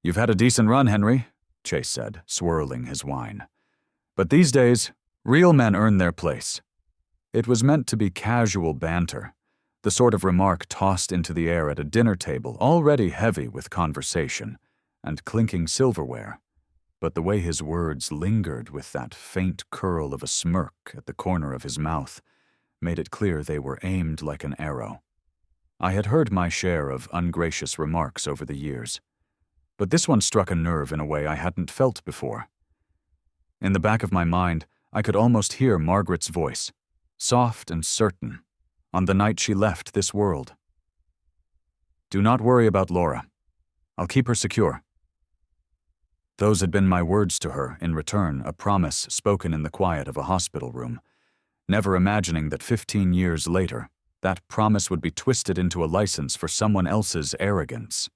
"You've had a decent run, Henry," Chase said, swirling his wine. "But these days, real men earn their place." It was meant to be casual banter, the sort of remark tossed into the air at a dinner table already heavy with conversation and clinking silverware. But the way his words lingered with that faint curl of a smirk at the corner of his mouth made it clear they were aimed like an arrow. I had heard my share of ungracious remarks over the years, but this one struck a nerve in a way I hadn't felt before. In the back of my mind, I could almost hear Margaret's voice, soft and certain, on the night she left this world. "Do not worry about Laura. I'll keep her secure." Those had been my words to her, in return, a promise spoken in the quiet of a hospital room, never imagining that 15 years later, that promise would be twisted into a license for someone else's arrogance.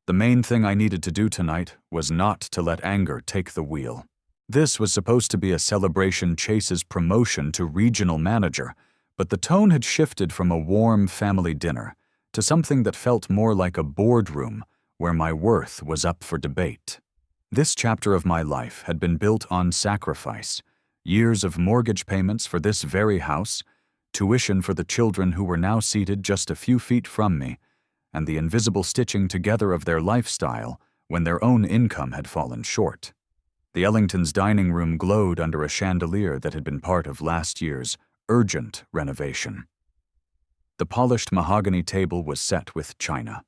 The main thing I needed to do tonight was not to let anger take the wheel. This was supposed to be a celebration Chase's promotion to regional manager, but the tone had shifted from a warm family dinner to something that felt more like a boardroom where my worth was up for debate. This chapter of my life had been built on sacrifice, years of mortgage payments for this very house, tuition for the children who were now seated just a few feet from me, and the invisible stitching together of their lifestyle when their own income had fallen short. The Ellingtons' dining room glowed under a chandelier that had been part of last year's urgent renovation. The polished mahogany table was set with china.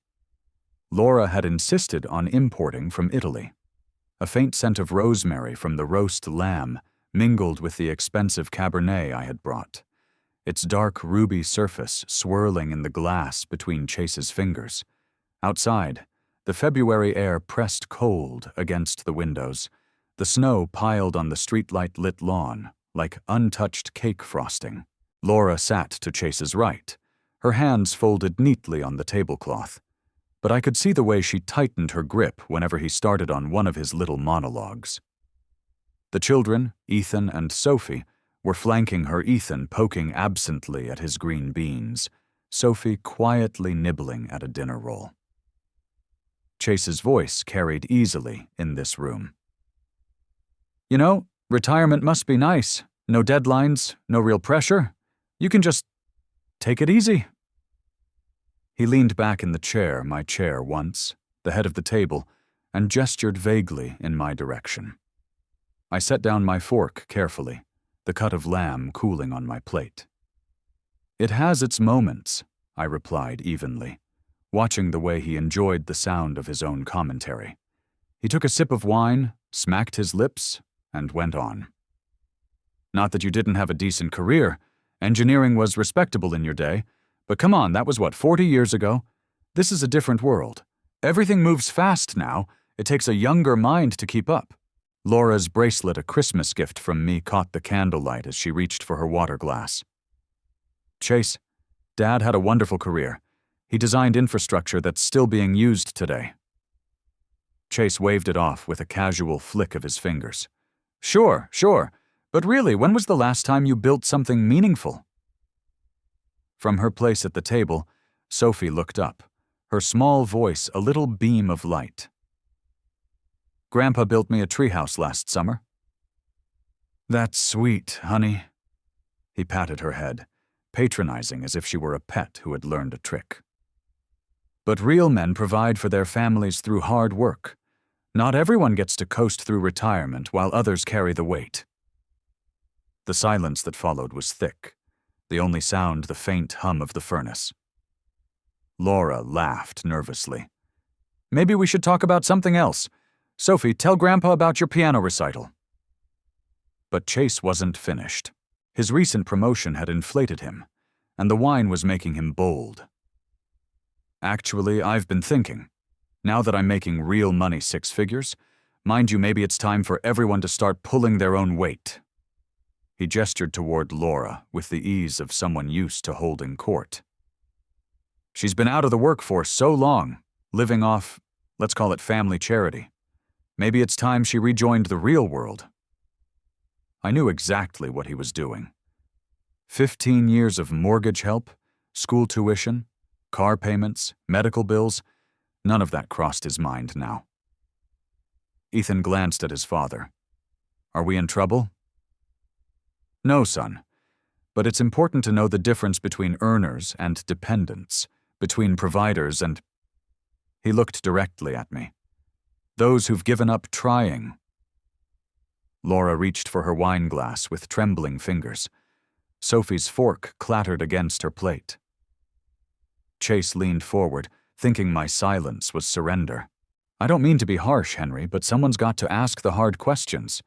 Laura had insisted on importing from Italy. A faint scent of rosemary from the roast lamb mingled with the expensive Cabernet I had brought, its dark ruby surface swirling in the glass between Chase's fingers. Outside, the February air pressed cold against the windows, the snow piled on the streetlight-lit lawn like untouched cake frosting. Laura sat to Chase's right, her hands folded neatly on the tablecloth, but I could see the way she tightened her grip whenever he started on one of his little monologues. The children, Ethan and Sophie, were flanking her, Ethan poking absently at his green beans, Sophie quietly nibbling at a dinner roll. Chase's voice carried easily in this room. "You know, retirement must be nice. No deadlines, no real pressure. You can just take it easy." He leaned back in the chair, my chair once, the head of the table, and gestured vaguely in my direction. I set down my fork carefully, the cut of lamb cooling on my plate. "It has its moments," I replied evenly, watching the way he enjoyed the sound of his own commentary. He took a sip of wine, smacked his lips, and went on. "Not that you didn't have a decent career. Engineering was respectable in your day. But come on, that was what, 40 years ago? This is a different world. Everything moves fast now. It takes a younger mind to keep up." Laura's bracelet, a Christmas gift from me, caught the candlelight as she reached for her water glass. "Chase, Dad had a wonderful career. He designed infrastructure that's still being used today." Chase waved it off with a casual flick of his fingers. Sure. But really, when was the last time you built something meaningful?" From her place at the table, Sophie looked up, her small voice a little beam of light. "Grandpa built me a treehouse last summer." "That's sweet, honey." He patted her head, patronizing as if she were a pet who had learned a trick. "But real men provide for their families through hard work. Not everyone gets to coast through retirement while others carry the weight." The silence that followed was thick, the only sound the faint hum of the furnace. Laura laughed nervously. "Maybe we should talk about something else. Sophie, tell Grandpa about your piano recital." But Chase wasn't finished. His recent promotion had inflated him, and the wine was making him bold. "Actually, I've been thinking. Now that I'm making real money, 6 figures, mind you, maybe it's time for everyone to start pulling their own weight." He gestured toward Laura with the ease of someone used to holding court. "She's been out of the workforce so long, living off, let's call it family charity. Maybe it's time she rejoined the real world." I knew exactly what he was doing. 15 years of mortgage help, school tuition, car payments, medical bills, none of that crossed his mind now. Ethan glanced at his father. "Are we in trouble?" "No, son. But it's important to know the difference between earners and dependents, between providers and—" He looked directly at me. "Those who've given up trying." Laura reached for her wine glass with trembling fingers. Sophie's fork clattered against her plate. Chase leaned forward, thinking my silence was surrender. "I don't mean to be harsh, Henry, but someone's got to ask the hard questions.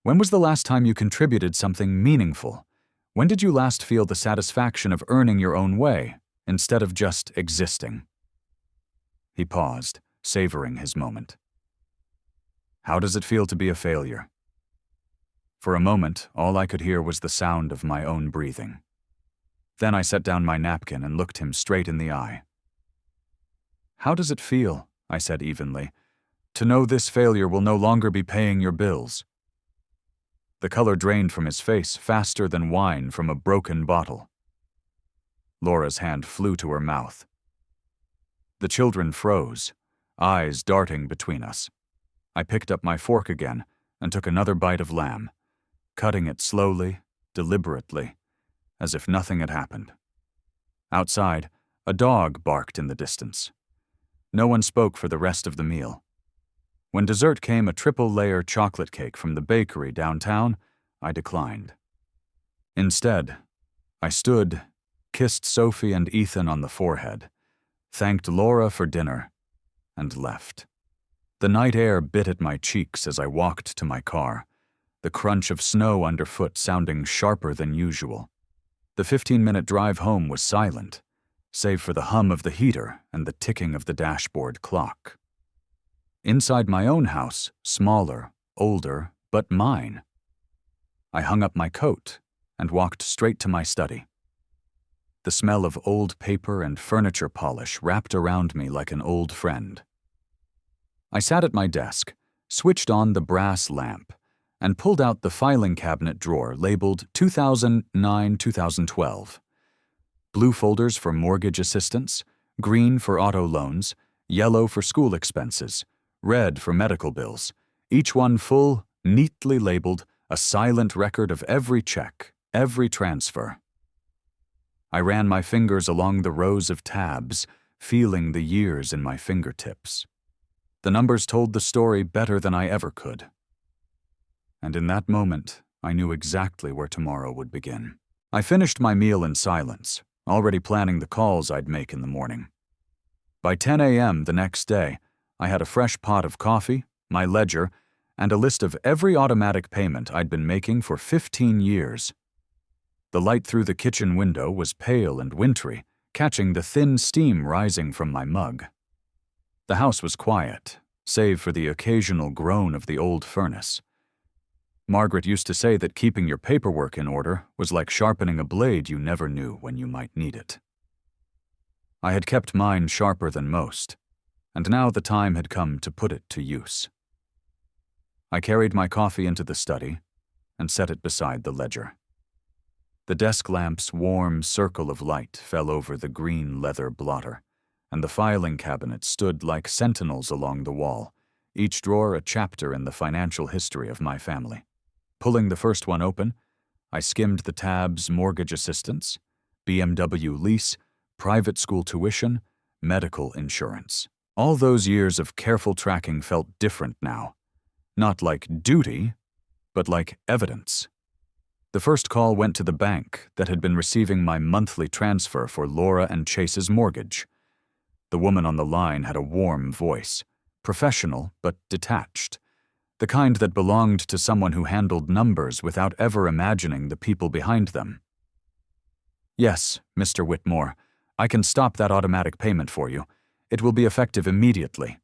When was the last time you contributed something meaningful? When did you last feel the satisfaction of earning your own way, instead of just existing?" He paused, savoring his moment. "How does it feel to be a failure?" For a moment, all I could hear was the sound of my own breathing. Then I set down my napkin and looked him straight in the eye. "How does it feel," I said evenly, "to know this failure will no longer be paying your bills?" The color drained from his face faster than wine from a broken bottle. Laura's hand flew to her mouth. The children froze, eyes darting between us. I picked up my fork again and took another bite of lamb, cutting it slowly, deliberately, as if nothing had happened. Outside, a dog barked in the distance. No one spoke for the rest of the meal. When dessert came, a triple-layer chocolate cake from the bakery downtown, I declined. Instead, I stood, kissed Sophie and Ethan on the forehead, thanked Laura for dinner, and left. The night air bit at my cheeks as I walked to my car, the crunch of snow underfoot sounding sharper than usual. The 15-minute drive home was silent, save for the hum of the heater and the ticking of the dashboard clock. Inside my own house, smaller, older, but mine. I hung up my coat and walked straight to my study. The smell of old paper and furniture polish wrapped around me like an old friend. I sat at my desk, switched on the brass lamp, and pulled out the filing cabinet drawer labeled 2009-2012. Blue folders for mortgage assistance, green for auto loans, yellow for school expenses, red for medical bills, each one full, neatly labeled, a silent record of every check, every transfer. I ran my fingers along the rows of tabs, feeling the years in my fingertips. The numbers told the story better than I ever could. And in that moment, I knew exactly where tomorrow would begin. I finished my meal in silence, already planning the calls I'd make in the morning. By 10 a.m. the next day, I had a fresh pot of coffee, my ledger, and a list of every automatic payment I'd been making for 15 years. The light through the kitchen window was pale and wintry, catching the thin steam rising from my mug. The house was quiet, save for the occasional groan of the old furnace. Margaret used to say that keeping your paperwork in order was like sharpening a blade you never knew when you might need it. I had kept mine sharper than most, and now the time had come to put it to use. I carried my coffee into the study and set it beside the ledger. The desk lamp's warm circle of light fell over the green leather blotter, and the filing cabinet stood like sentinels along the wall, each drawer a chapter in the financial history of my family. Pulling the first one open, I skimmed the tabs: mortgage assistance, BMW lease, private school tuition, medical insurance. All those years of careful tracking felt different now. Not like duty, but like evidence. The first call went to the bank that had been receiving my monthly transfer for Laura and Chase's mortgage. The woman on the line had a warm voice, professional but detached, the kind that belonged to someone who handled numbers without ever imagining the people behind them. "Yes, Mr. Whitmore, I can stop that automatic payment for you. It will be effective immediately."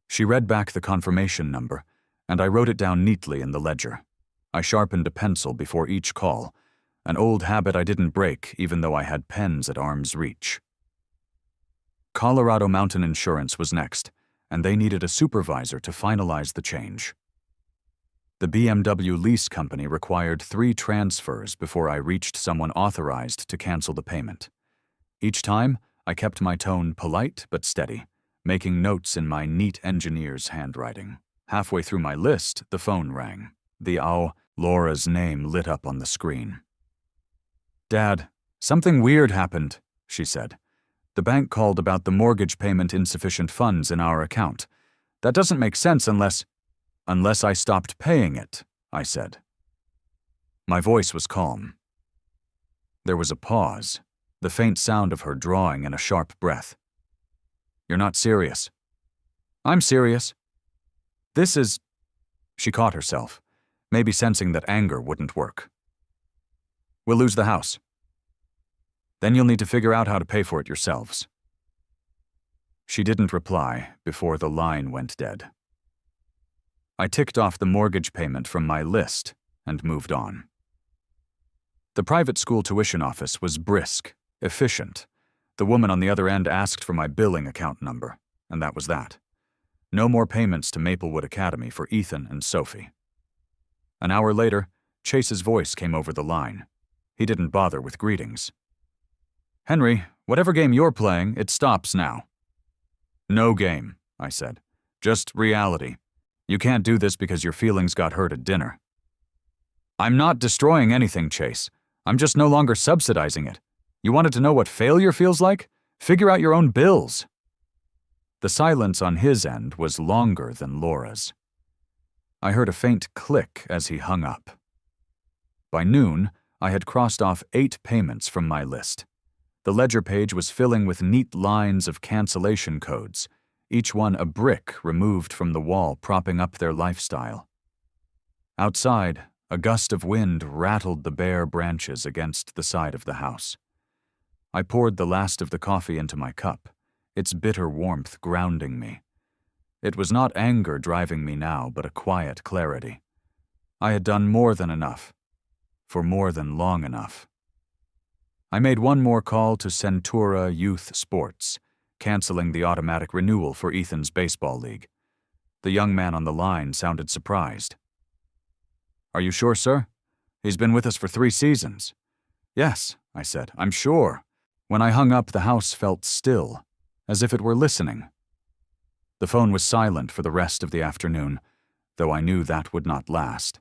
She read back the confirmation number, and I wrote it down neatly in the ledger. I sharpened a pencil before each call, an old habit I didn't break even though I had pens at arm's reach. Colorado Mountain Insurance was next, and they needed a supervisor to finalize the change. The BMW lease company required 3 transfers before I reached someone authorized to cancel the payment. Each time, I kept my tone polite but steady, making notes in my neat engineer's handwriting. Halfway through my list, the phone rang. Laura's name lit up on the screen. "Dad, something weird happened," she said. "The bank called about the mortgage payment insufficient funds in our account. That doesn't make sense unless I stopped paying it," I said. My voice was calm. There was a pause, the faint sound of her drawing in a sharp breath. "You're not serious." "I'm serious. This is—" She caught herself, maybe sensing that anger wouldn't work. "We'll lose the house. Then you'll need to figure out how to pay for it yourselves." She didn't reply before the line went dead. I ticked off the mortgage payment from my list and moved on. The private school tuition office was brisk, efficient. The woman on the other end asked for my billing account number, and that was that. No more payments to Maplewood Academy for Ethan and Sophie. An hour later, Chase's voice came over the line. He didn't bother with greetings. "Henry, whatever game you're playing, it stops now." "No game," I said. "Just reality. You can't do this because your feelings got hurt at dinner." "I'm not destroying anything, Chase. I'm just no longer subsidizing it. You wanted to know what failure feels like? Figure out your own bills." The silence on his end was longer than Laura's. I heard a faint click as he hung up. By noon, I had crossed off 8 payments from my list. The ledger page was filling with neat lines of cancellation codes, each one a brick removed from the wall propping up their lifestyle. Outside, a gust of wind rattled the bare branches against the side of the house. I poured the last of the coffee into my cup, its bitter warmth grounding me. It was not anger driving me now, but a quiet clarity. I had done more than enough, for more than long enough. I made one more call to Centura Youth Sports, canceling the automatic renewal for Ethan's baseball league. The young man on the line sounded surprised. "Are you sure, sir? He's been with us for 3 seasons. "Yes," I said, "I'm sure." When I hung up, the house felt still, as if it were listening. The phone was silent for the rest of the afternoon, though I knew that would not last.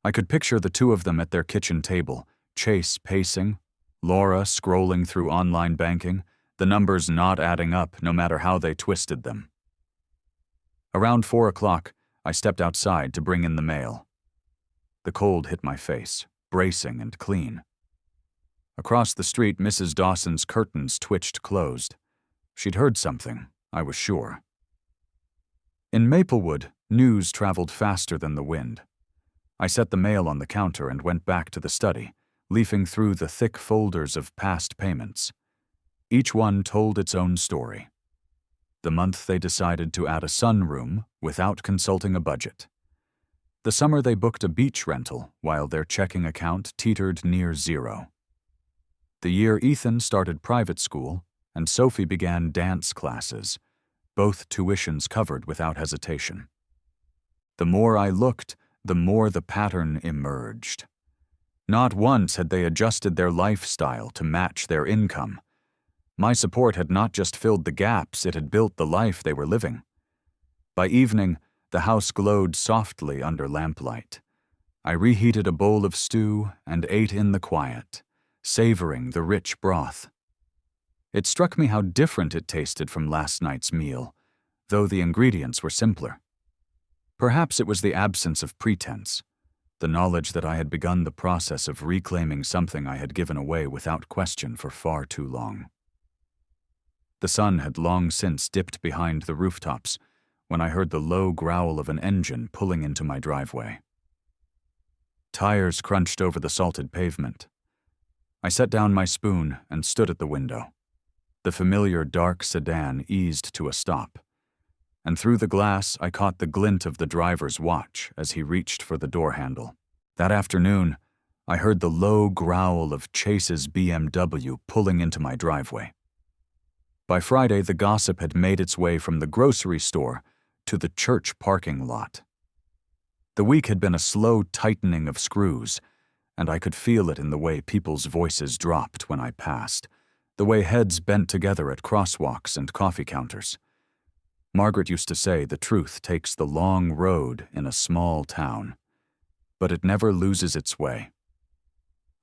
I could picture the two of them at their kitchen table, Chase pacing, Laura scrolling through online banking, the numbers not adding up no matter how they twisted them. Around 4 o'clock, I stepped outside to bring in the mail. The cold hit my face, bracing and clean. Across the street, Mrs. Dawson's curtains twitched closed. She'd heard something, I was sure. In Maplewood, news traveled faster than the wind. I set the mail on the counter and went back to the study, leafing through the thick folders of past payments. Each one told its own story. The month they decided to add a sunroom without consulting a budget. The summer they booked a beach rental while their checking account teetered near zero. The year Ethan started private school and Sophie began dance classes, both tuitions covered without hesitation. The more I looked, the more the pattern emerged. Not once had they adjusted their lifestyle to match their income. My support had not just filled the gaps, it had built the life they were living. By evening, the house glowed softly under lamplight. I reheated a bowl of stew and ate in the quiet, savoring the rich broth. It struck me how different it tasted from last night's meal, though the ingredients were simpler. Perhaps it was the absence of pretense, the knowledge that I had begun the process of reclaiming something I had given away without question for far too long. The sun had long since dipped behind the rooftops when I heard the low growl of an engine pulling into my driveway. Tires crunched over the salted pavement. I set down my spoon and stood at the window. The familiar dark sedan eased to a stop, and through the glass I caught the glint of the driver's watch as he reached for the door handle. That afternoon, I heard the low growl of Chase's BMW pulling into my driveway. By Friday, the gossip had made its way from the grocery store to the church parking lot. The week had been a slow tightening of screws, and I could feel it in the way people's voices dropped when I passed, the way heads bent together at crosswalks and coffee counters. Margaret used to say the truth takes the long road in a small town, but it never loses its way.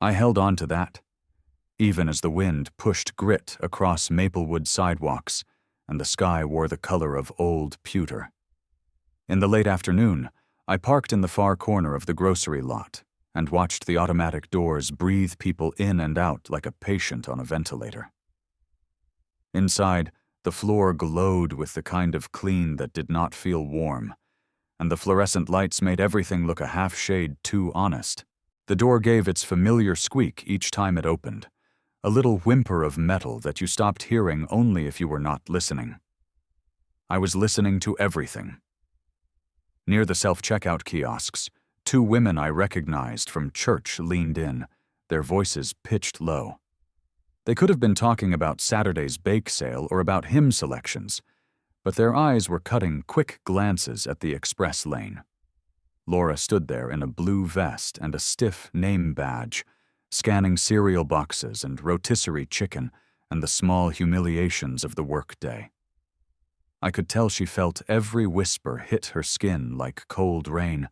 I held on to that, even as the wind pushed grit across Maplewood sidewalks and the sky wore the color of old pewter. In the late afternoon, I parked in the far corner of the grocery lot and watched the automatic doors breathe people in and out like a patient on a ventilator. Inside, the floor glowed with the kind of clean that did not feel warm, and the fluorescent lights made everything look a half shade too honest. The door gave its familiar squeak each time it opened, a little whimper of metal that you stopped hearing only if you were not listening. I was listening to everything. Near the self-checkout kiosks, two women I recognized from church leaned in, their voices pitched low. They could have been talking about Saturday's bake sale or about hymn selections, but their eyes were cutting quick glances at the express lane. Laura stood there in a blue vest and a stiff name badge, scanning cereal boxes and rotisserie chicken and the small humiliations of the workday. I could tell she felt every whisper hit her skin like cold rain,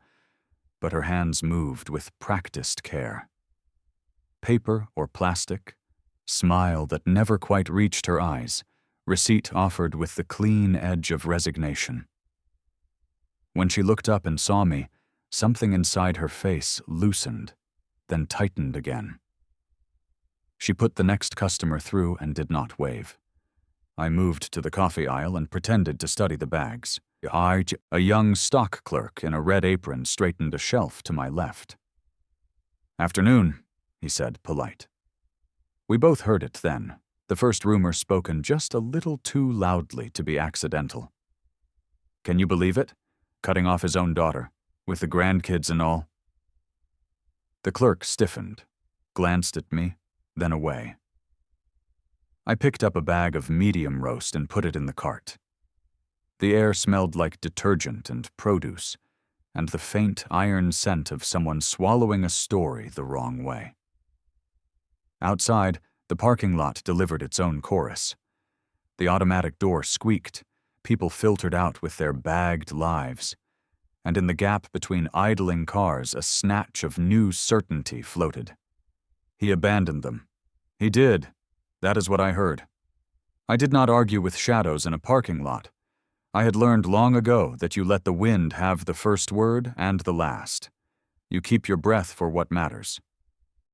but her hands moved with practiced care. Paper or plastic, smile that never quite reached her eyes, receipt offered with the clean edge of resignation. When she looked up and saw me, something inside her face loosened, then tightened again. She put the next customer through and did not wave. I moved to the coffee aisle and pretended to study the bags. A young stock clerk in a red apron straightened a shelf to my left. "Afternoon," he said, polite. We both heard it then, the first rumor spoken just a little too loudly to be accidental. Can you believe it? Cutting off his own daughter, with the grandkids and all. The clerk stiffened, glanced at me, then away. I picked up a bag of medium roast and put it in the cart. The air smelled like detergent and produce, and the faint iron scent of someone swallowing a story the wrong way. Outside, the parking lot delivered its own chorus. The automatic door squeaked, people filtered out with their bagged lives, and in the gap between idling cars a snatch of new certainty floated. He abandoned them. He did. That is what I heard. I did not argue with shadows in a parking lot. I had learned long ago that you let the wind have the first word and the last. You keep your breath for what matters.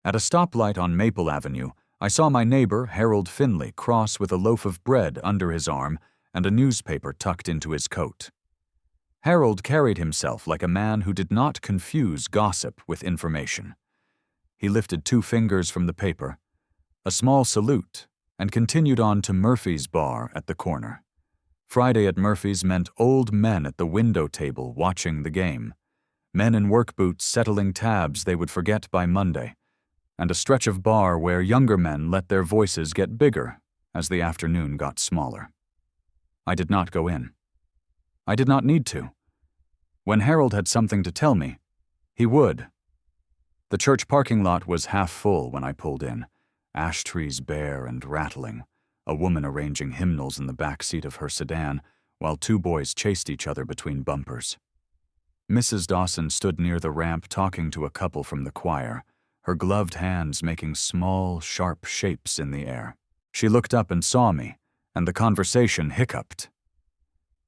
At a stoplight on Maple Avenue, I saw my neighbor, Harold Finley, cross with a loaf of bread under his arm and a newspaper tucked into his coat. Harold carried himself like a man who did not confuse gossip with information. He lifted 2 fingers from the paper, a small salute, and continued on to Murphy's bar at the corner. Friday at Murphy's meant old men at the window table watching the game, men in work boots settling tabs they would forget by Monday, and a stretch of bar where younger men let their voices get bigger as the afternoon got smaller. I did not go in. I did not need to. When Harold had something to tell me, he would. The church parking lot was half full when I pulled in, ash trees bare and rattling, a woman arranging hymnals in the back seat of her sedan, while 2 boys chased each other between bumpers. Mrs. Dawson stood near the ramp talking to a couple from the choir, her gloved hands making small, sharp shapes in the air. She looked up and saw me, and the conversation hiccuped.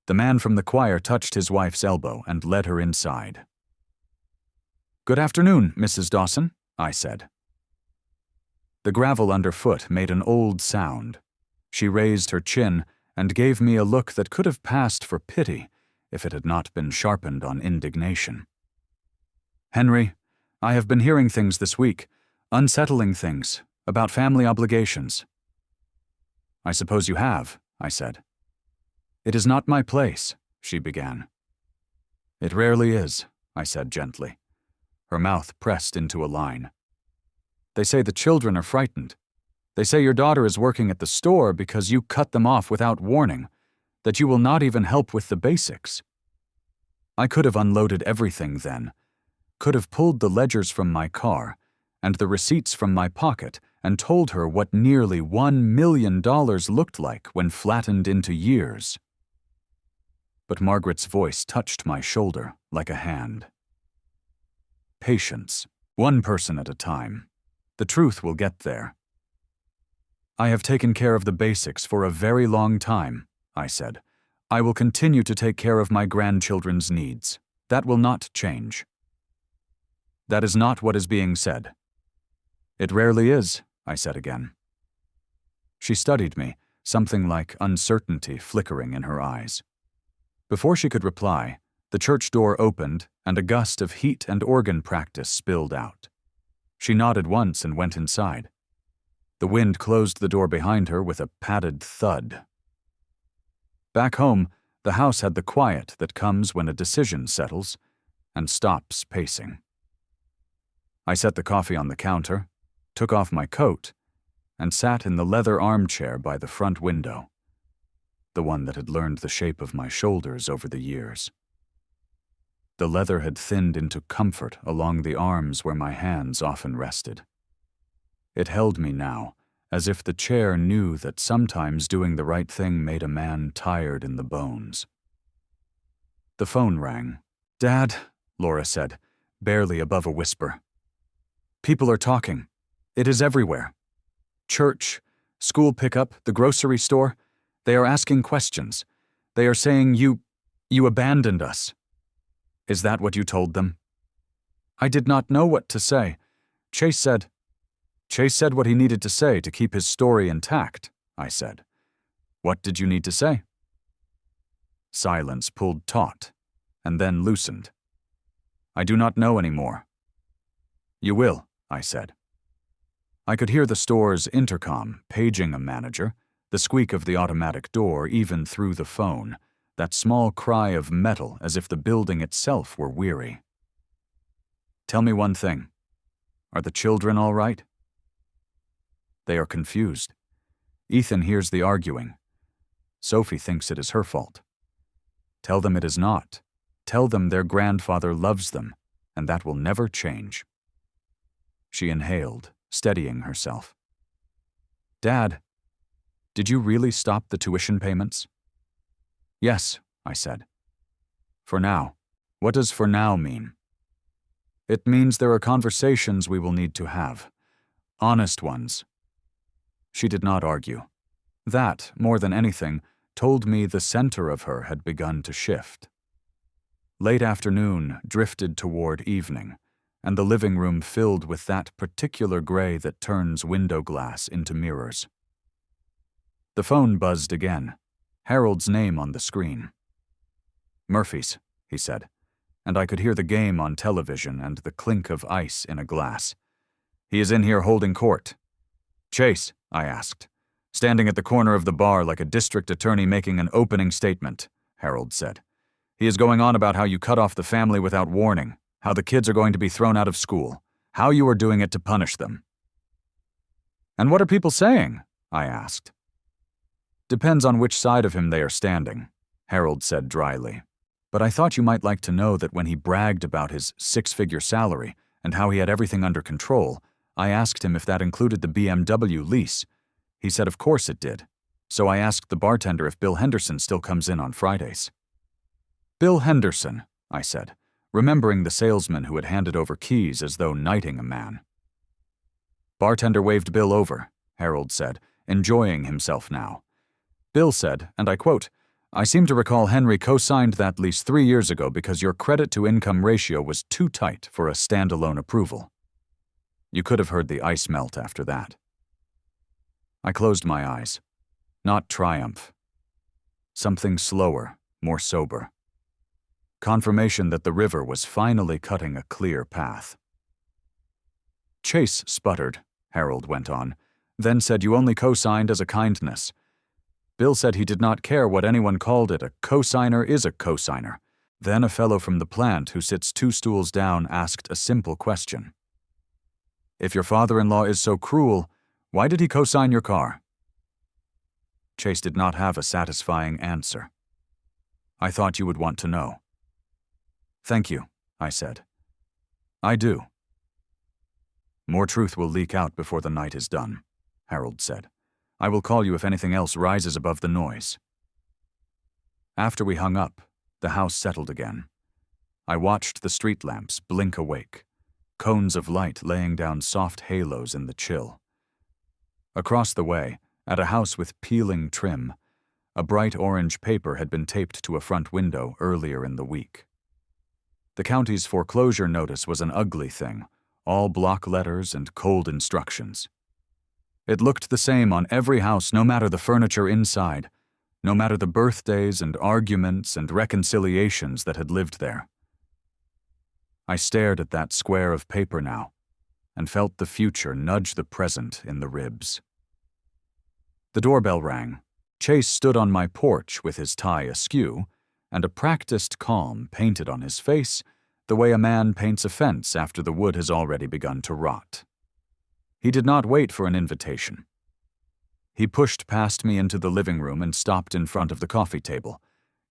The man from the choir touched his wife's elbow and led her inside. "Good afternoon, Mrs. Dawson," I said. The gravel underfoot made an old sound. She raised her chin and gave me a look that could have passed for pity if it had not been sharpened on indignation. "Henry, I have been hearing things this week, unsettling things, about family obligations." "I suppose you have," I said. "It is not my place," she began. "It rarely is," I said gently. Her mouth pressed into a line. "They say the children are frightened. They say your daughter is working at the store because you cut them off without warning, that you will not even help with the basics." I could have unloaded everything then, could have pulled the ledgers from my car and the receipts from my pocket and told her what nearly $1 million looked like when flattened into years. but Margaret's voice touched my shoulder like a hand. Patience, one person at a time. The truth will get there. I have taken care of the basics for a very long time, I said. I will continue to take care of my grandchildren's needs. That will not change. That is not what is being said. It rarely is, I said again. She studied me, something like uncertainty flickering in her eyes. Before she could reply, the church door opened and a gust of heat and organ practice spilled out. She nodded once and went inside. The wind closed the door behind her with a padded thud. Back home, the house had the quiet that comes when a decision settles and stops pacing. I set the coffee on the counter, took off my coat, and sat in the leather armchair by the front window, the one that had learned the shape of my shoulders over the years. The leather had thinned into comfort along the arms where my hands often rested. It held me now, as if the chair knew that sometimes doing the right thing made a man tired in the bones. The phone rang. "Dad," Laura said, barely above a whisper. "People are talking. It is everywhere. Church, school pickup, the grocery store. They are asking questions. They are saying you abandoned us." "Is that what you told them?" "I did not know what to say. Chase said what he needed to say to keep his story intact," I said. "What did you need to say?" Silence pulled taut, and then loosened. "I do not know anymore." "You will," I said. I could hear the store's intercom paging a manager, the squeak of the automatic door even through the phone, that small cry of metal as if the building itself were weary. "Tell me one thing. Are the children all right?" "They are confused. Ethan hears the arguing. Sophie thinks it is her fault. Tell them it is not. Tell them their grandfather loves them, and that will never change." She inhaled, steadying herself. "Dad, did you really stop the tuition payments?" "Yes," I said. "For now." "What does for now mean?" "It means there are conversations we will need to have. Honest ones." She did not argue. That, more than anything, told me the center of her had begun to shift. Late afternoon drifted toward evening, and the living room filled with that particular gray that turns window glass into mirrors. The phone buzzed again, Harold's name on the screen. "Murphy's," he said, and I could hear the game on television and the clink of ice in a glass. "He is in here holding court." "Chase," I asked, standing at the corner of the bar like a district attorney making an opening statement, Harold said. "He is going on about how you cut off the family without warning, how the kids are going to be thrown out of school, how you are doing it to punish them." "And what are people saying?" I asked. "Depends on which side of him they are standing," Harold said dryly. "But I thought you might like to know that when he bragged about his 6-figure salary and how he had everything under control, I asked him if that included the BMW lease. He said of course it did. So I asked the bartender if Bill Henderson still comes in on Fridays." "Bill Henderson," I said, remembering the salesman who had handed over keys as though knighting a man. "Bartender waved Bill over," Harold said, enjoying himself now. "Bill said, and I quote, 'I seem to recall Henry co-signed that lease 3 years ago because your credit-to-income ratio was too tight for a standalone approval.' You could have heard the ice melt after that." I closed my eyes. Not triumph. Something slower, more sober. Confirmation that the river was finally cutting a clear path. "Chase sputtered," Harold went on, "then said you only co-signed as a kindness. Bill said he did not care what anyone called it, a co-signer is a co-signer. Then a fellow from the plant who sits 2 stools down asked a simple question. 'If your father-in-law is so cruel, why did he co-sign your car?' Chase did not have a satisfying answer. I thought you would want to know." "Thank you," I said. "I do." "More truth will leak out before the night is done," Harold said. "I will call you if anything else rises above the noise." After we hung up, the house settled again. I watched the street lamps blink awake, cones of light laying down soft halos in the chill. Across the way, at a house with peeling trim, a bright orange paper had been taped to a front window earlier in the week. The county's foreclosure notice was an ugly thing, all block letters and cold instructions. It looked the same on every house, no matter the furniture inside, no matter the birthdays and arguments and reconciliations that had lived there. I stared at that square of paper now, and felt the future nudge the present in the ribs. The doorbell rang. Chase stood on my porch with his tie askew, and a practiced calm painted on his face the way a man paints a fence after the wood has already begun to rot. He did not wait for an invitation. He pushed past me into the living room and stopped in front of the coffee table,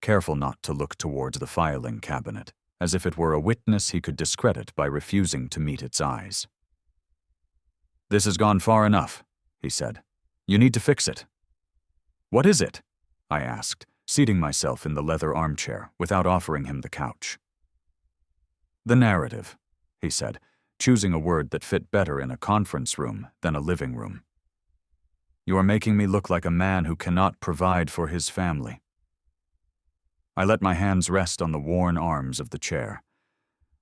careful not to look towards the filing cabinet, as if it were a witness he could discredit by refusing to meet its eyes. "This has gone far enough," he said. "You need to fix it." "What is it?" I asked, seating myself in the leather armchair without offering him the couch. "The narrative," he said, choosing a word that fit better in a conference room than a living room. "You are making me look like a man who cannot provide for his family." I let my hands rest on the worn arms of the chair.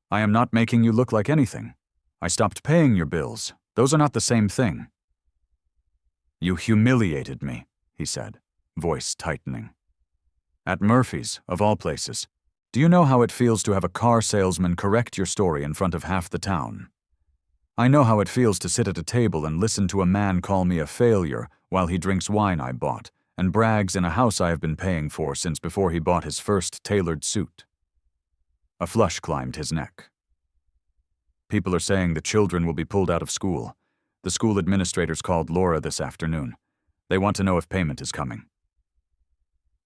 "I am not making you look like anything. I stopped paying your bills. Those are not the same thing." "You humiliated me," he said, voice tightening. "At Murphy's, of all places. Do you know how it feels to have a car salesman correct your story in front of half the town? I know how it feels to sit at a table and listen to a man call me a failure while he drinks wine I bought and brags in a house I have been paying for since before he bought his first tailored suit." A flush climbed his neck. "People are saying the children will be pulled out of school. The school administrators called Laura this afternoon. They want to know if payment is coming."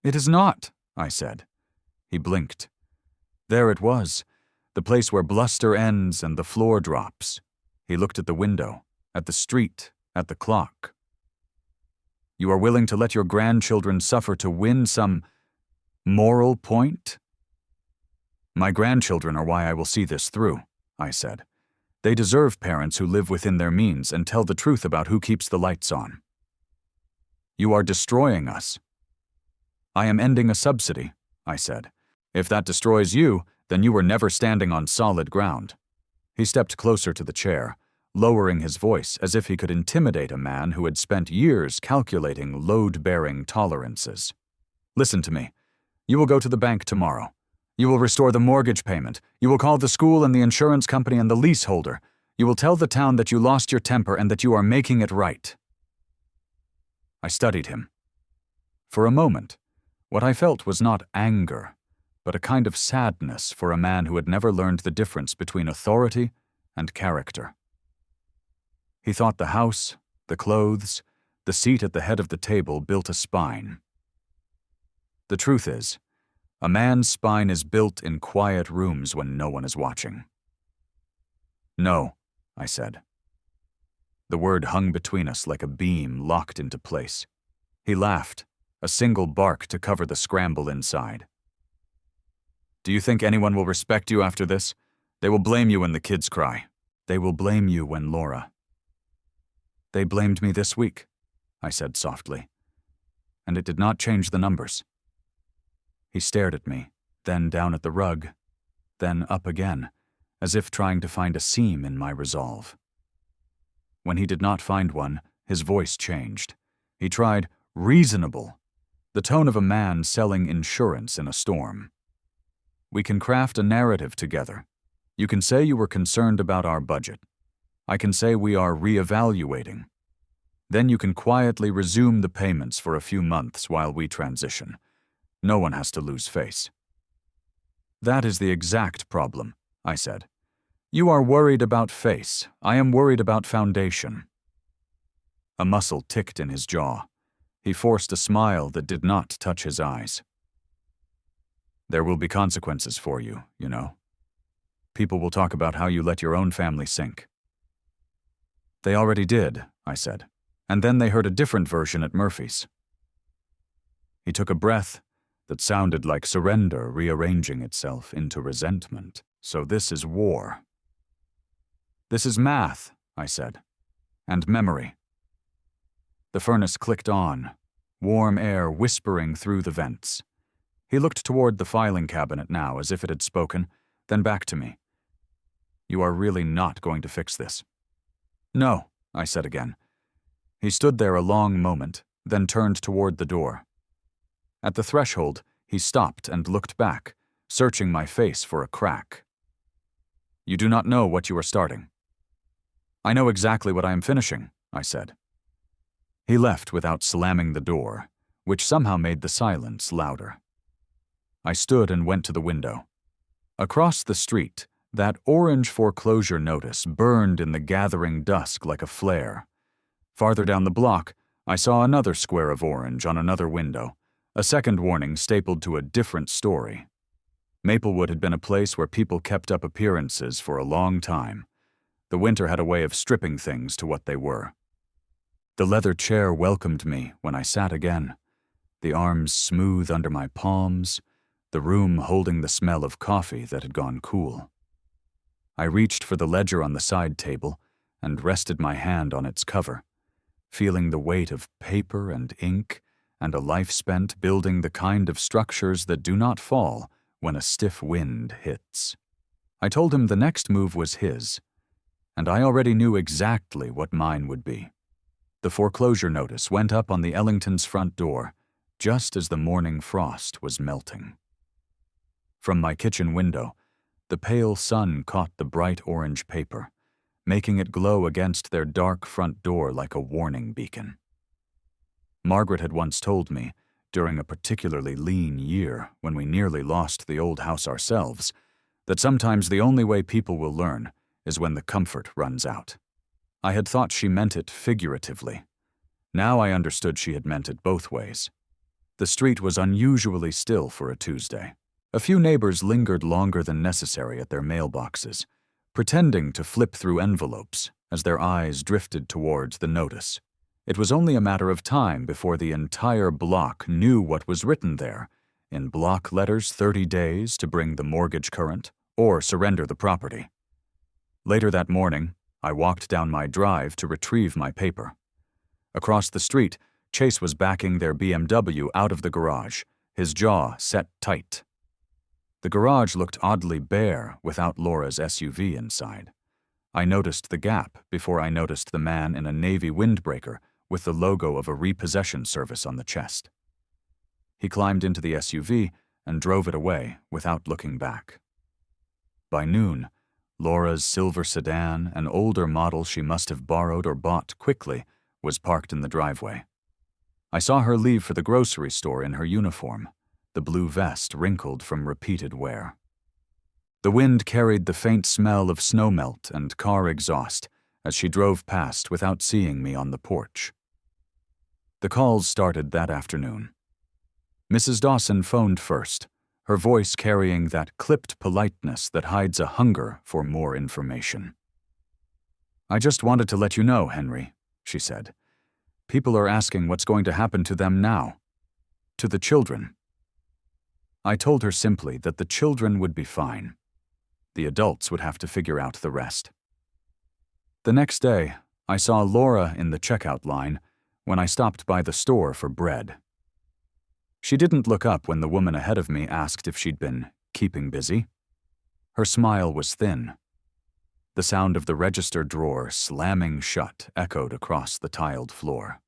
"It is not," I said. He blinked. There it was, the place where bluster ends and the floor drops. He looked at the window, at the street, at the clock. "You are willing to let your grandchildren suffer to win some moral point?" "My grandchildren are why I will see this through," I said. "They deserve parents who live within their means and tell the truth about who keeps the lights on." "You are destroying us." "I am ending a subsidy," I said. "If that destroys you, then you were never standing on solid ground." He stepped closer to the chair, lowering his voice as if he could intimidate a man who had spent years calculating load-bearing tolerances. "Listen to me. You will go to the bank tomorrow. You will restore the mortgage payment. You will call the school and the insurance company and the leaseholder. You will tell the town that you lost your temper and that you are making it right." I studied him. For a moment, what I felt was not anger, but a kind of sadness for a man who had never learned the difference between authority and character. He thought the house, the clothes, the seat at the head of the table built a spine. The truth is, a man's spine is built in quiet rooms when no one is watching. "No," I said. The word hung between us like a beam locked into place. He laughed, a single bark to cover the scramble inside. "Do you think anyone will respect you after this? They will blame you when the kids cry. They will blame you when Laura." "They blamed me this week," I said softly. "And it did not change the numbers." He stared at me, then down at the rug, then up again, as if trying to find a seam in my resolve. When he did not find one, his voice changed. He tried reasonable, the tone of a man selling insurance in a storm. "We can craft a narrative together. You can say you were concerned about our budget. I can say we are reevaluating. Then you can quietly resume the payments for a few months while we transition. No one has to lose face." "That is the exact problem," I said. "You are worried about face. I am worried about foundation." A muscle ticked in his jaw. He forced a smile that did not touch his eyes. "There will be consequences for you, you know. People will talk about how you let your own family sink." "They already did," I said, and then they heard a different version at Murphy's. He took a breath, that sounded like surrender rearranging itself into resentment. So this is war. This is math, I said, and memory. The furnace clicked on, warm air whispering through the vents. He looked toward the filing cabinet now as if it had spoken, then back to me. You are really not going to fix this. No, I said again. He stood there a long moment, then turned toward the door. At the threshold, he stopped and looked back, searching my face for a crack. You do not know what you are starting. I know exactly what I am finishing, I said. He left without slamming the door, which somehow made the silence louder. I stood and went to the window. Across the street, that orange foreclosure notice burned in the gathering dusk like a flare. Farther down the block, I saw another square of orange on another window, a second warning stapled to a different story. Maplewood had been a place where people kept up appearances for a long time. The winter had a way of stripping things to what they were. The leather chair welcomed me when I sat again, the arms smooth under my palms, the room holding the smell of coffee that had gone cool. I reached for the ledger on the side table and rested my hand on its cover, feeling the weight of paper and ink and a life spent building the kind of structures that do not fall when a stiff wind hits. I told him the next move was his, and I already knew exactly what mine would be. The foreclosure notice went up on the Ellingtons' front door just as the morning frost was melting. From my kitchen window, the pale sun caught the bright orange paper, making it glow against their dark front door like a warning beacon. Margaret had once told me, during a particularly lean year when we nearly lost the old house ourselves, that sometimes the only way people will learn is when the comfort runs out. I had thought she meant it figuratively. Now I understood she had meant it both ways. The street was unusually still for a Tuesday. A few neighbors lingered longer than necessary at their mailboxes, pretending to flip through envelopes as their eyes drifted towards the notice. It was only a matter of time before the entire block knew what was written there, in block letters 30 days to bring the mortgage current or surrender the property. Later that morning, I walked down my drive to retrieve my paper. Across the street, Chase was backing their BMW out of the garage, his jaw set tight. The garage looked oddly bare without Laura's SUV inside. I noticed the gap before I noticed the man in a navy windbreaker with the logo of a repossession service on the chest. He climbed into the SUV and drove it away without looking back. By noon, Laura's silver sedan, an older model she must have borrowed or bought quickly, was parked in the driveway. I saw her leave for the grocery store in her uniform, the blue vest wrinkled from repeated wear. The wind carried the faint smell of snowmelt and car exhaust as she drove past without seeing me on the porch. The calls started that afternoon. Mrs. Dawson phoned first, her voice carrying that clipped politeness that hides a hunger for more information. I just wanted to let you know, Henry, she said. People are asking what's going to happen to them now. To the children. I told her simply that the children would be fine. The adults would have to figure out the rest. The next day, I saw Laura in the checkout line when I stopped by the store for bread. She didn't look up when the woman ahead of me asked if she'd been keeping busy. Her smile was thin. The sound of the register drawer slamming shut echoed across the tiled floor.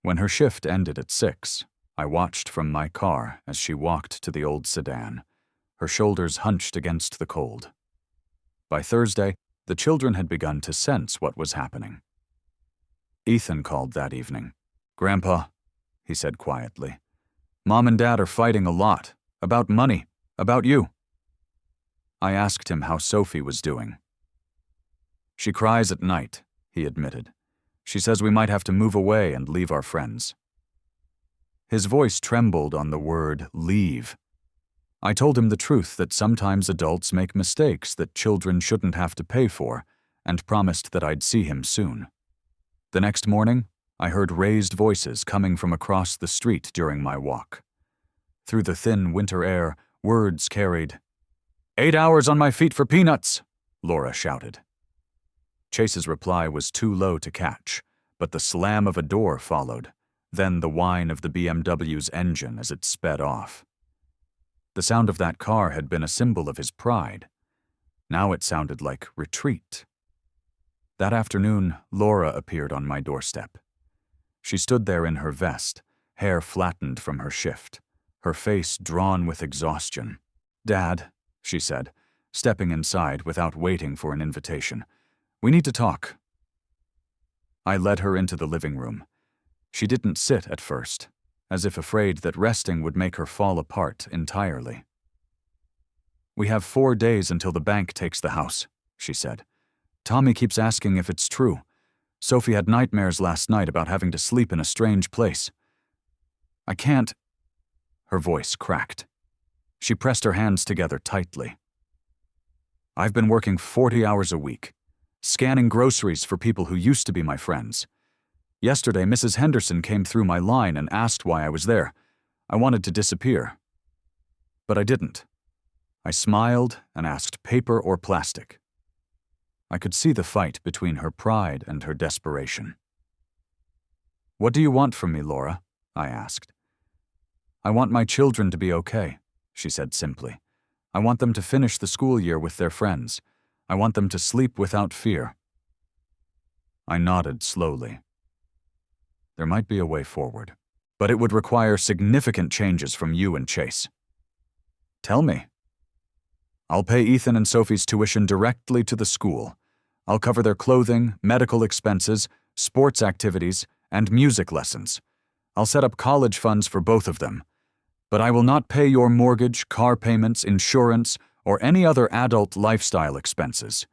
When her shift ended at 6, I watched from my car as she walked to the old sedan, her shoulders hunched against the cold. By Thursday, the children had begun to sense what was happening. Ethan called that evening. "Grandpa," he said quietly, "Mom and Dad are fighting a lot. About money. About you." I asked him how Sophie was doing. "She cries at night," he admitted. "She says we might have to move away and leave our friends." His voice trembled on the word leave. I told him the truth that sometimes adults make mistakes that children shouldn't have to pay for, and promised that I'd see him soon. The next morning, I heard raised voices coming from across the street during my walk. Through the thin winter air, words carried. 8 hours on my feet for peanuts, Laura shouted. Chase's reply was too low to catch, but the slam of a door followed, then the whine of the BMW's engine as it sped off. The sound of that car had been a symbol of his pride. Now it sounded like retreat. That afternoon, Laura appeared on my doorstep. She stood there in her vest, hair flattened from her shift, her face drawn with exhaustion. "Dad," she said, stepping inside without waiting for an invitation, "we need to talk." I led her into the living room. She didn't sit at first, as if afraid that resting would make her fall apart entirely. "We have 4 days until the bank takes the house," she said. "Tommy keeps asking if it's true. Sophie had nightmares last night about having to sleep in a strange place. I can't—" Her voice cracked. She pressed her hands together tightly. "I've been working 40 hours a week, scanning groceries for people who used to be my friends. Yesterday, Mrs. Henderson came through my line and asked why I was there. I wanted to disappear. But I didn't. I smiled and asked paper or plastic." I could see the fight between her pride and her desperation. "What do you want from me, Laura?" I asked. "I want my children to be okay," she said simply. "I want them to finish the school year with their friends. I want them to sleep without fear." I nodded slowly. There might be a way forward, but it would require significant changes from you and Chase. "Tell me." "I'll pay Ethan and Sophie's tuition directly to the school. I'll cover their clothing, medical expenses, sports activities, and music lessons. I'll set up college funds for both of them. But I will not pay your mortgage, car payments, insurance, or any other adult lifestyle expenses.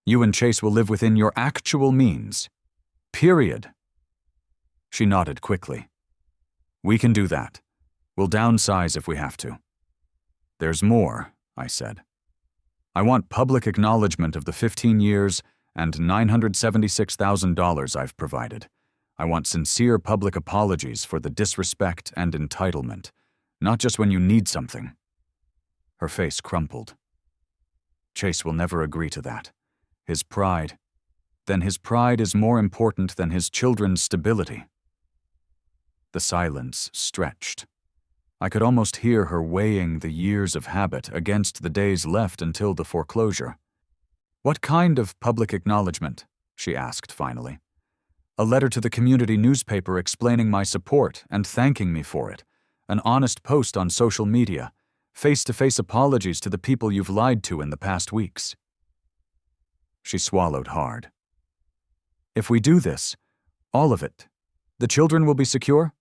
You and Chase will live within your actual means. Period." She nodded quickly. "We can do that. We'll downsize if we have to." "There's more," I said. "I want public acknowledgement of the 15 years and $976,000 I've provided. I want sincere public apologies for the disrespect and entitlement, not just when you need something." Her face crumpled. "Chase will never agree to that. His pride is more important than his children's stability." The silence stretched. I could almost hear her weighing the years of habit against the days left until the foreclosure. "What kind of public acknowledgement?" she asked finally. "A letter to the community newspaper explaining my support and thanking me for it, an honest post on social media, face-to-face apologies to the people you've lied to in the past weeks." She swallowed hard. "If we do this, all of it, the children will be secure?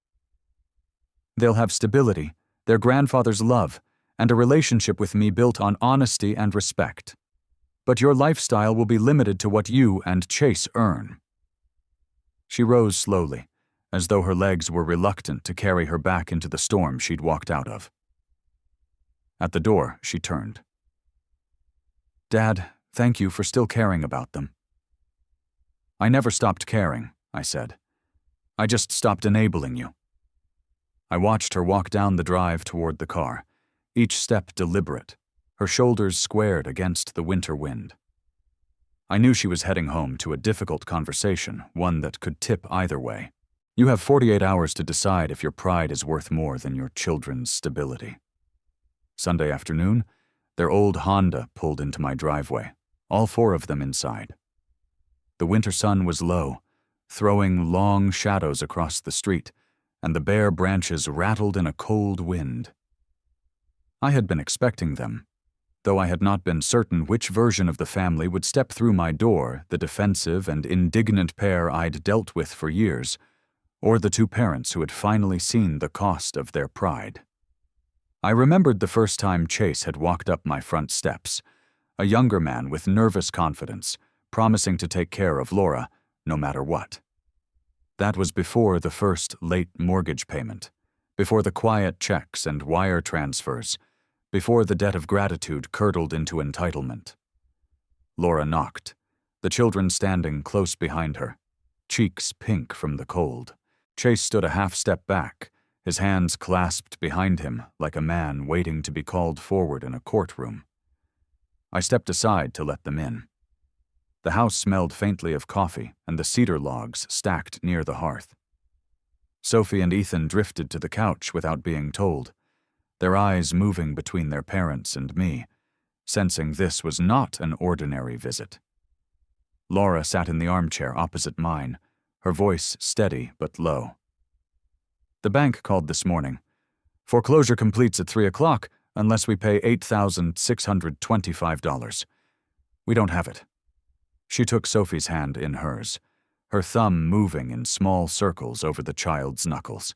They'll have stability, their grandfather's love, and a relationship with me built on honesty and respect. But your lifestyle will be limited to what you and Chase earn." She rose slowly, as though her legs were reluctant to carry her back into the storm she'd walked out of. At the door, she turned. "Dad, thank you for still caring about them." "I never stopped caring," I said. "I just stopped enabling you." I watched her walk down the drive toward the car, each step deliberate, her shoulders squared against the winter wind. I knew she was heading home to a difficult conversation, one that could tip either way. You have 48 hours to decide if your pride is worth more than your children's stability. Sunday afternoon, their old Honda pulled into my driveway, all 4 of them inside. The winter sun was low, throwing long shadows across the street, and the bare branches rattled in a cold wind. I had been expecting them, though I had not been certain which version of the family would step through my door, the defensive and indignant pair I'd dealt with for years, or the 2 parents who had finally seen the cost of their pride. I remembered the first time Chase had walked up my front steps, a younger man with nervous confidence, promising to take care of Laura, no matter what. That was before the first late mortgage payment, before the quiet checks and wire transfers, before the debt of gratitude curdled into entitlement. Laura knocked, the children standing close behind her, cheeks pink from the cold. Chase stood a half step back, his hands clasped behind him like a man waiting to be called forward in a courtroom. I stepped aside to let them in. The house smelled faintly of coffee and the cedar logs stacked near the hearth. Sophie and Ethan drifted to the couch without being told, their eyes moving between their parents and me, sensing this was not an ordinary visit. Laura sat in the armchair opposite mine, her voice steady but low. The bank called this morning. Foreclosure completes at 3 o'clock unless we pay $8,625. We don't have it. She took Sophie's hand in hers, her thumb moving in small circles over the child's knuckles.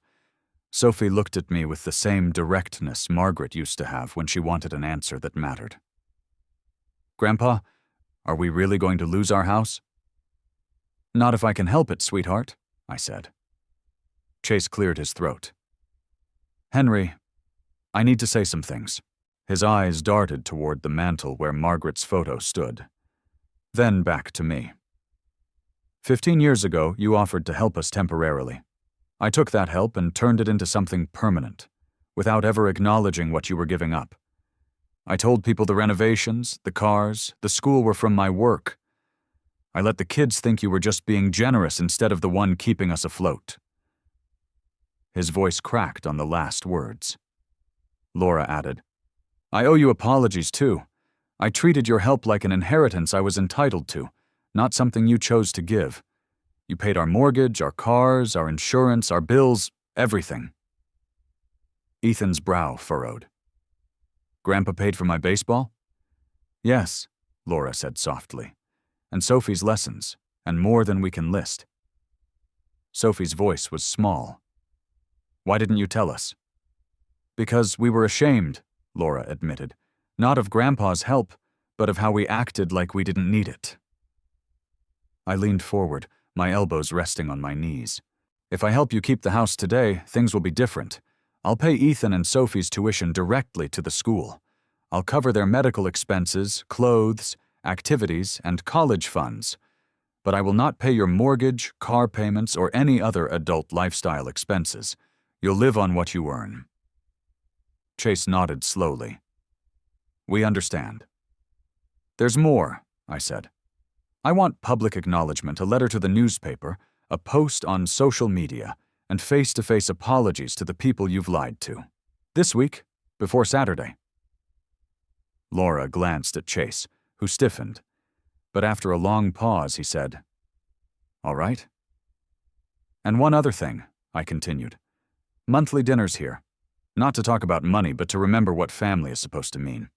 Sophie looked at me with the same directness Margaret used to have when she wanted an answer that mattered. Grandpa, are we really going to lose our house? Not if I can help it, sweetheart, I said. Chase cleared his throat. Henry, I need to say some things. His eyes darted toward the mantel where Margaret's photo stood. Then back to me. 15 years ago, you offered to help us temporarily. I took that help and turned it into something permanent, without ever acknowledging what you were giving up. I told people the renovations, the cars, the school were from my work. I let the kids think you were just being generous instead of the one keeping us afloat. His voice cracked on the last words. Laura added, I owe you apologies too. I treated your help like an inheritance I was entitled to, not something you chose to give. You paid our mortgage, our cars, our insurance, our bills, everything. Ethan's brow furrowed. Grandpa paid for my baseball? Yes, Laura said softly, and Sophie's lessons, and more than we can list. Sophie's voice was small. Why didn't you tell us? Because we were ashamed, Laura admitted, not of Grandpa's help, but of how we acted like we didn't need it. I leaned forward, my elbows resting on my knees. If I help you keep the house today, things will be different. I'll pay Ethan and Sophie's tuition directly to the school. I'll cover their medical expenses, clothes, activities, and college funds. But I will not pay your mortgage, car payments, or any other adult lifestyle expenses. You'll live on what you earn. Chase nodded slowly. We understand. There's more, I said. I want public acknowledgement, a letter to the newspaper, a post on social media, and face-to-face apologies to the people you've lied to. This week, before Saturday. Laura glanced at Chase, who stiffened, but after a long pause he said, All right. And one other thing, I continued. Monthly dinners here. Not to talk about money, but to remember what family is supposed to mean.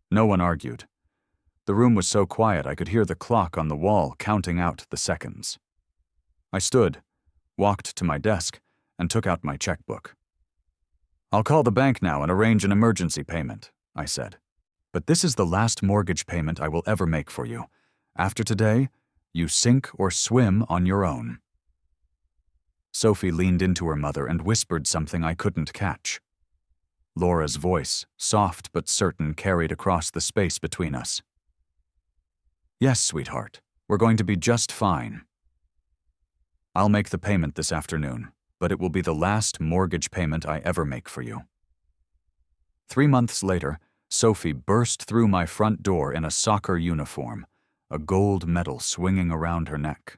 No one argued. The room was so quiet I could hear the clock on the wall counting out the seconds. I stood, walked to my desk, and took out my checkbook. I'll call the bank now and arrange an emergency payment, I said. But this is the last mortgage payment I will ever make for you. After today, you sink or swim on your own. Sophie leaned into her mother and whispered something I couldn't catch. Laura's voice, soft but certain, carried across the space between us. Yes, sweetheart, we're going to be just fine. I'll make the payment this afternoon, but it will be the last mortgage payment I ever make for you. 3 months later, Sophie burst through my front door in a soccer uniform, a gold medal swinging around her neck.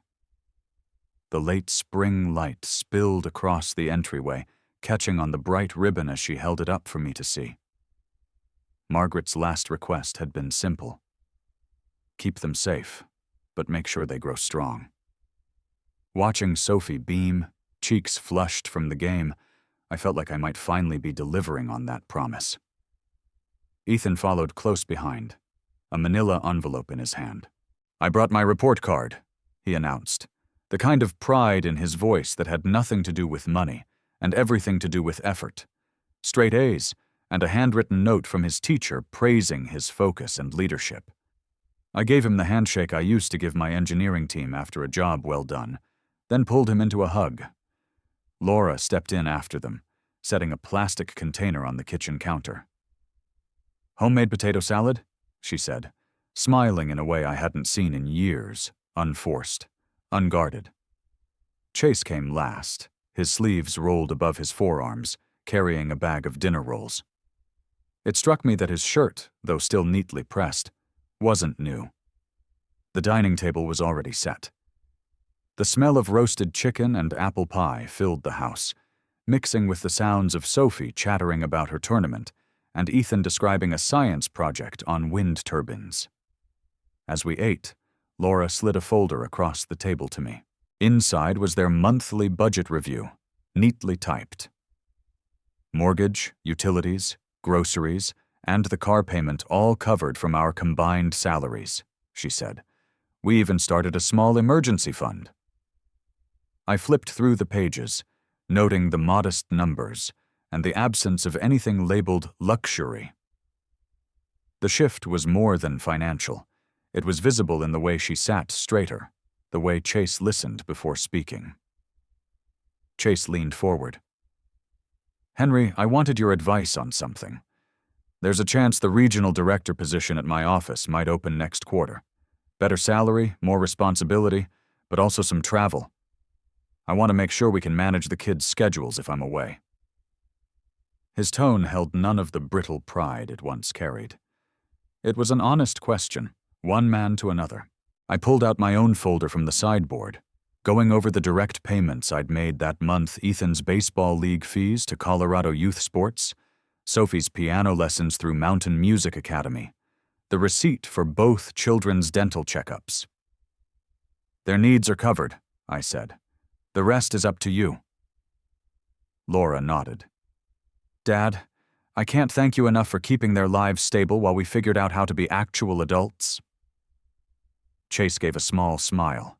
The late spring light spilled across the entryway, catching on the bright ribbon as she held it up for me to see. Margaret's last request had been simple. Keep them safe, but make sure they grow strong. Watching Sophie beam, cheeks flushed from the game, I felt like I might finally be delivering on that promise. Ethan followed close behind, a manila envelope in his hand. I brought my report card, he announced, the kind of pride in his voice that had nothing to do with money and everything to do with effort. Straight A's and a handwritten note from his teacher praising his focus and leadership. I gave him the handshake I used to give my engineering team after a job well done, then pulled him into a hug. Laura stepped in after them, setting a plastic container on the kitchen counter. Homemade potato salad? She said, smiling in a way I hadn't seen in years, unforced, unguarded. Chase came last, his sleeves rolled above his forearms, carrying a bag of dinner rolls. It struck me that his shirt, though still neatly pressed, wasn't new. The dining table was already set. The smell of roasted chicken and apple pie filled the house, mixing with the sounds of Sophie chattering about her tournament and Ethan describing a science project on wind turbines. As we ate, Laura slid a folder across the table to me. Inside was their monthly budget review, neatly typed. Mortgage, utilities, groceries, and the car payment all covered from our combined salaries, she said. We even started a small emergency fund. I flipped through the pages, noting the modest numbers and the absence of anything labeled luxury. The shift was more than financial. It was visible in the way she sat straighter, the way Chase listened before speaking. Chase leaned forward. Henry, I wanted your advice on something. There's a chance the regional director position at my office might open next quarter. Better salary, more responsibility, but also some travel. I want to make sure we can manage the kids' schedules if I'm away. His tone held none of the brittle pride it once carried. It was an honest question, one man to another. I pulled out my own folder from the sideboard, going over the direct payments I'd made that month, Ethan's baseball league fees to Colorado Youth Sports, Sophie's piano lessons through Mountain Music Academy, the receipt for both children's dental checkups. Their needs are covered, I said. The rest is up to you. Laura nodded. Dad, I can't thank you enough for keeping their lives stable while we figured out how to be actual adults. Chase gave a small smile.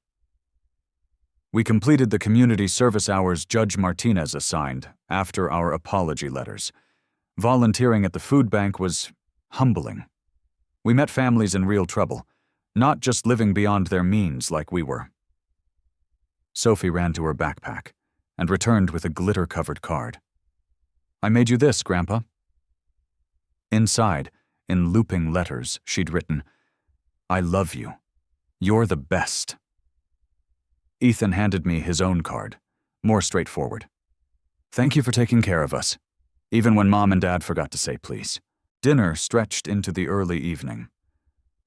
We completed the community service hours Judge Martinez assigned after our apology letters. Volunteering at the food bank was humbling. We met families in real trouble, not just living beyond their means like we were. Sophie ran to her backpack and returned with a glitter-covered card. I made you this, Grandpa. Inside, in looping letters, she'd written, I love you. You're the best. Ethan handed me his own card, more straightforward. Thank you for taking care of us, even when Mom and Dad forgot to say please. Dinner stretched into the early evening.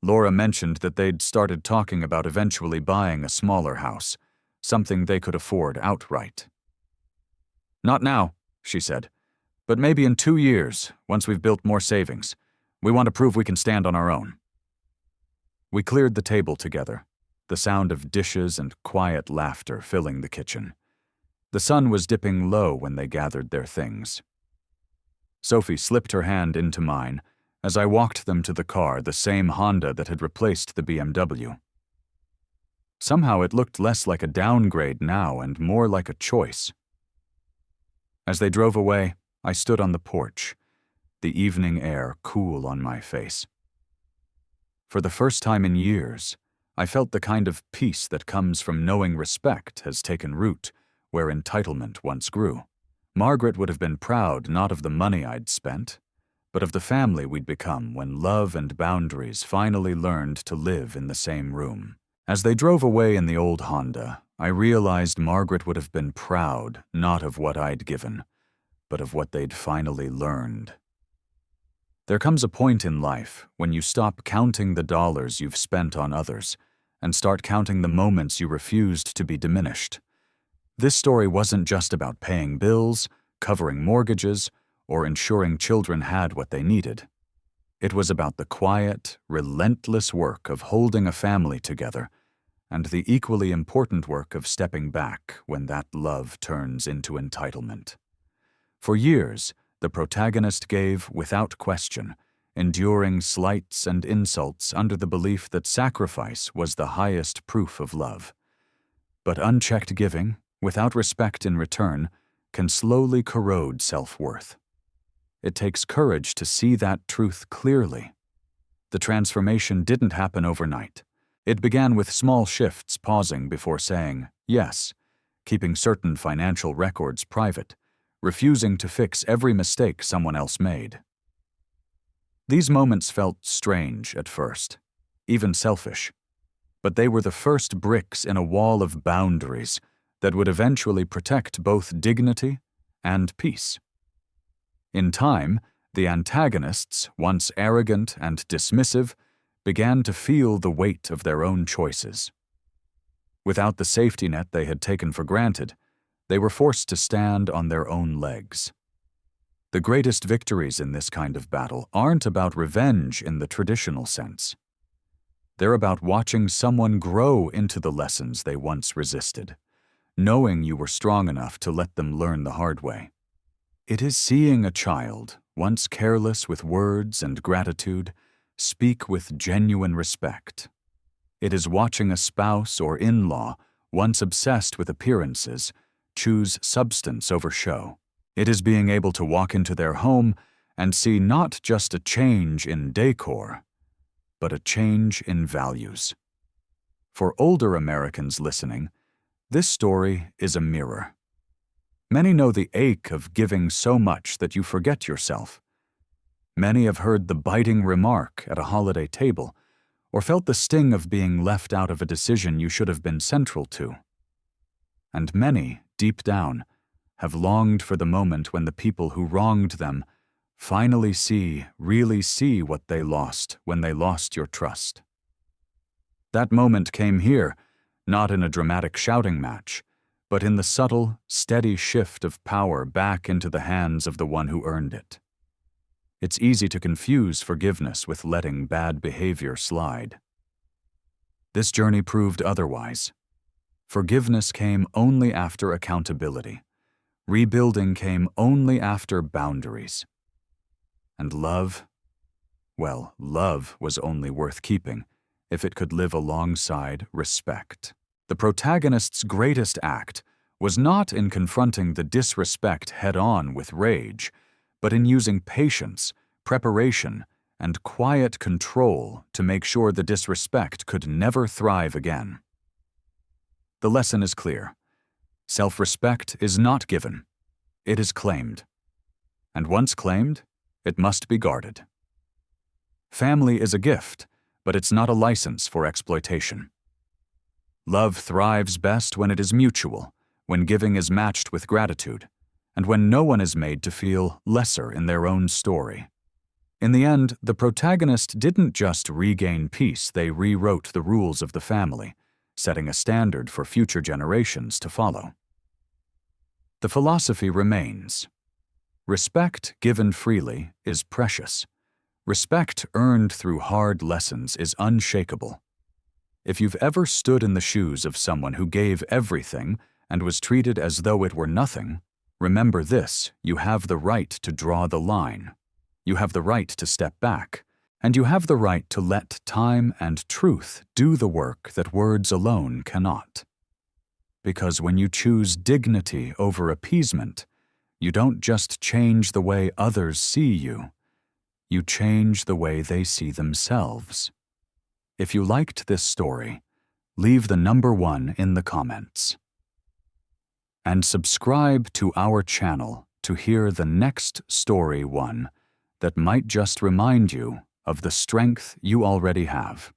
Laura mentioned that they'd started talking about eventually buying a smaller house, something they could afford outright. Not now, she said, but maybe in 2 years, once we've built more savings. We want to prove we can stand on our own. We cleared the table together, the sound of dishes and quiet laughter filling the kitchen. The sun was dipping low when they gathered their things. Sophie slipped her hand into mine as I walked them to the car, the same Honda that had replaced the BMW. Somehow it looked less like a downgrade now and more like a choice. As they drove away, I stood on the porch, the evening air cool on my face. For the first time in years, I felt the kind of peace that comes from knowing respect has taken root where entitlement once grew. Margaret would have been proud not of the money I'd spent, but of the family we'd become when love and boundaries finally learned to live in the same room. As they drove away in the old Honda, I realized Margaret would have been proud not of what I'd given, but of what they'd finally learned. There comes a point in life when you stop counting the dollars you've spent on others and start counting the moments you refused to be diminished. This story wasn't just about paying bills, covering mortgages, or ensuring children had what they needed. It was about the quiet, relentless work of holding a family together and the equally important work of stepping back when that love turns into entitlement. For years, the protagonist gave without question, enduring slights and insults under the belief that sacrifice was the highest proof of love. But unchecked giving, without respect in return, can slowly corrode self-worth. It takes courage to see that truth clearly. The transformation didn't happen overnight. It began with small shifts, pausing before saying yes, keeping certain financial records private, refusing to fix every mistake someone else made. These moments felt strange at first, even selfish, but they were the first bricks in a wall of boundaries that would eventually protect both dignity and peace. In time, the antagonists, once arrogant and dismissive, began to feel the weight of their own choices. Without the safety net they had taken for granted, they were forced to stand on their own legs. The greatest victories in this kind of battle aren't about revenge in the traditional sense. They're about watching someone grow into the lessons they once resisted, knowing you were strong enough to let them learn the hard way. It is seeing a child, once careless with words and gratitude, speak with genuine respect. It is watching a spouse or in-law, once obsessed with appearances, choose substance over show. It is being able to walk into their home and see not just a change in decor, but a change in values. For older Americans listening, this story is a mirror. Many know the ache of giving so much that you forget yourself. Many have heard the biting remark at a holiday table, or felt the sting of being left out of a decision you should have been central to. And many, deep down, have longed for the moment when the people who wronged them finally really see what they lost when they lost your trust. That moment came here, not in a dramatic shouting match, but in the subtle, steady shift of power back into the hands of the one who earned it. It's easy to confuse forgiveness with letting bad behavior slide. This journey proved otherwise. Forgiveness came only after accountability. Rebuilding came only after boundaries. And love? Well, love was only worth keeping if it could live alongside respect. The protagonist's greatest act was not in confronting the disrespect head-on with rage, but in using patience, preparation, and quiet control to make sure the disrespect could never thrive again. The lesson is clear. Self-respect is not given. It is claimed. And once claimed, it must be guarded. Family is a gift, but it's not a license for exploitation. Love thrives best when it is mutual, when giving is matched with gratitude, and when no one is made to feel lesser in their own story. In the end, the protagonist didn't just regain peace, they rewrote the rules of the family, setting a standard for future generations to follow. The philosophy remains. Respect given freely is precious. Respect earned through hard lessons is unshakable. If you've ever stood in the shoes of someone who gave everything and was treated as though it were nothing, remember this: you have the right to draw the line. You have the right to step back, and you have the right to let time and truth do the work that words alone cannot. Because when you choose dignity over appeasement, you don't just change the way others see you, you change the way they see themselves. If you liked this story, leave the number 1 in the comments. And subscribe to our channel to hear the next story one that might just remind you of the strength you already have.